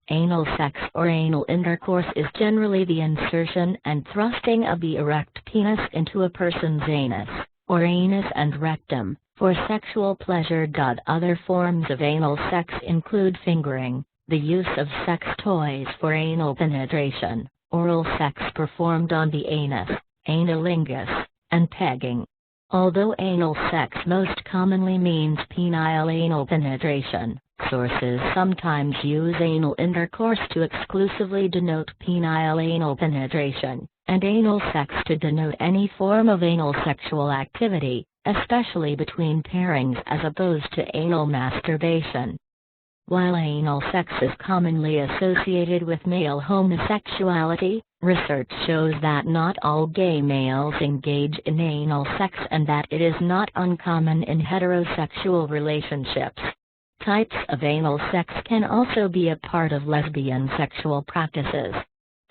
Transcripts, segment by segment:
Anal sex or anal intercourse is generally the insertion and thrusting of the erect penis into a person's anus, or anus and rectum, for sexual pleasure. Other forms of anal sex include fingering, the use of sex toys for anal penetration, oral sex performed on the anus, analingus, and pegging. Although anal sex most commonly means penile anal penetration, sources sometimes use anal intercourse to exclusively denote penile anal penetration, and anal sex to denote any form of anal sexual activity, especially between pairings as opposed to anal masturbation. While anal sex is commonly associated with male homosexuality, research shows that not all gay males engage in anal sex and that it is not uncommon in heterosexual relationships. Types of anal sex can also be a part of lesbian sexual practices.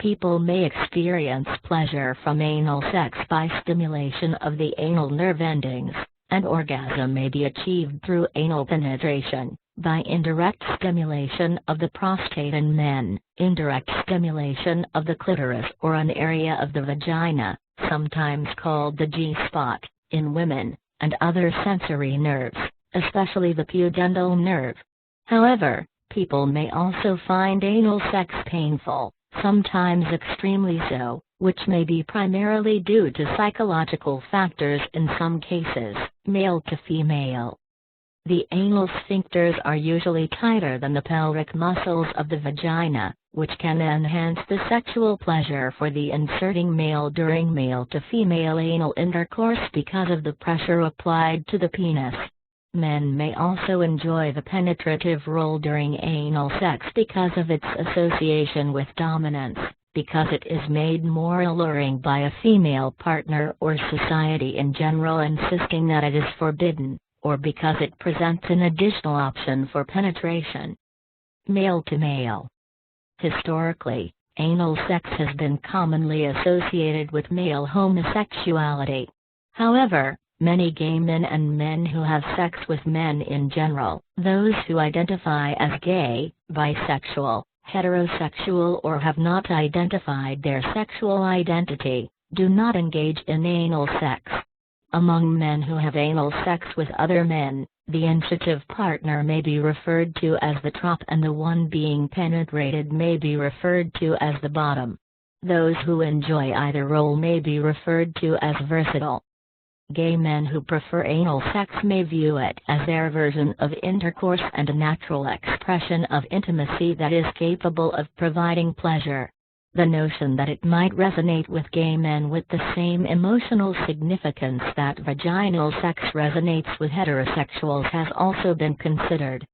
People may experience pleasure from anal sex by stimulation of the anal nerve endings, and orgasm may be achieved through anal penetration, by indirect stimulation of the prostate in men, indirect stimulation of the clitoris or an area of the vagina, sometimes called the G-spot, in women, and other sensory nerves, especially the pudendal nerve. However, people may also find anal sex painful, sometimes extremely so, which may be primarily due to psychological factors in some cases, male to female. The anal sphincters are usually tighter than the pelvic muscles of the vagina, which can enhance the sexual pleasure for the inserting male during male to female anal intercourse because of the pressure applied to the penis. Men may also enjoy the penetrative role during anal sex because of its association with dominance, because it is made more alluring by a female partner or society in general insisting that it is forbidden, or because it presents an additional option for penetration. Male to male. Historically, anal sex has been commonly associated with male homosexuality. However, many gay men and men who have sex with men in general, those who identify as gay, bisexual, heterosexual or have not identified their sexual identity, do not engage in anal sex. Among men who have anal sex with other men, the initiative partner may be referred to as the top and the one being penetrated may be referred to as the bottom. Those who enjoy either role may be referred to as versatile. Gay men who prefer anal sex may view it as their version of intercourse and a natural expression of intimacy that is capable of providing pleasure. The notion that it might resonate with gay men with the same emotional significance that vaginal sex resonates with heterosexuals has also been considered.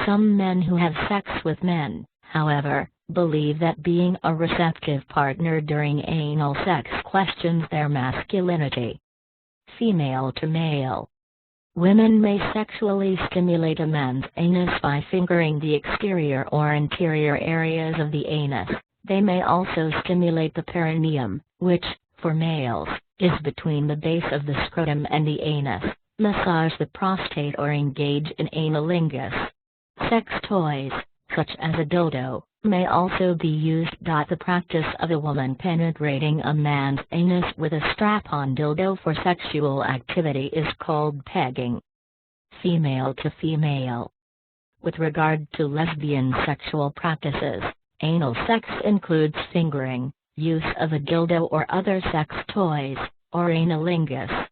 Some men who have sex with men, however, believe that being a receptive partner during anal sex questions their masculinity. Female to male. Women may sexually stimulate a man's anus by fingering the exterior or interior areas of the anus. They may also stimulate the perineum, which, for males, is between the base of the scrotum and the anus, massage the prostate or engage in analingus. Sex toys, such as a dildo, may also be used. The practice of a woman penetrating a man's anus with a strap-on dildo for sexual activity is called pegging. Female to female. With regard to lesbian sexual practices, anal sex includes fingering, use of a dildo or other sex toys, or analingus.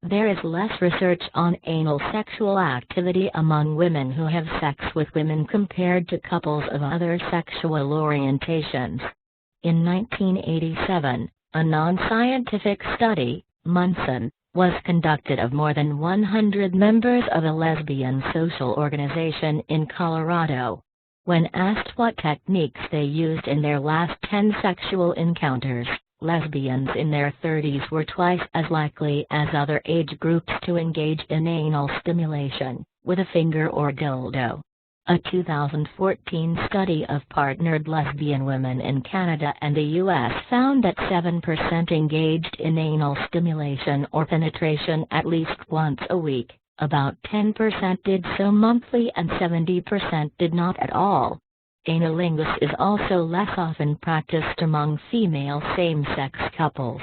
There is less research on anal sexual activity among women who have sex with women compared to couples of other sexual orientations. In 1987, a non-scientific study, Munson, was conducted of more than 100 members of a lesbian social organization in Colorado. When asked what techniques they used in their last 10 sexual encounters, lesbians in their 30s were twice as likely as other age groups to engage in anal stimulation, with a finger or dildo. A 2014 study of partnered lesbian women in Canada and the U.S. found that 7% engaged in anal stimulation or penetration at least once a week, about 10% did so monthly and 70% did not at all. Analingus is also less often practiced among female same-sex couples.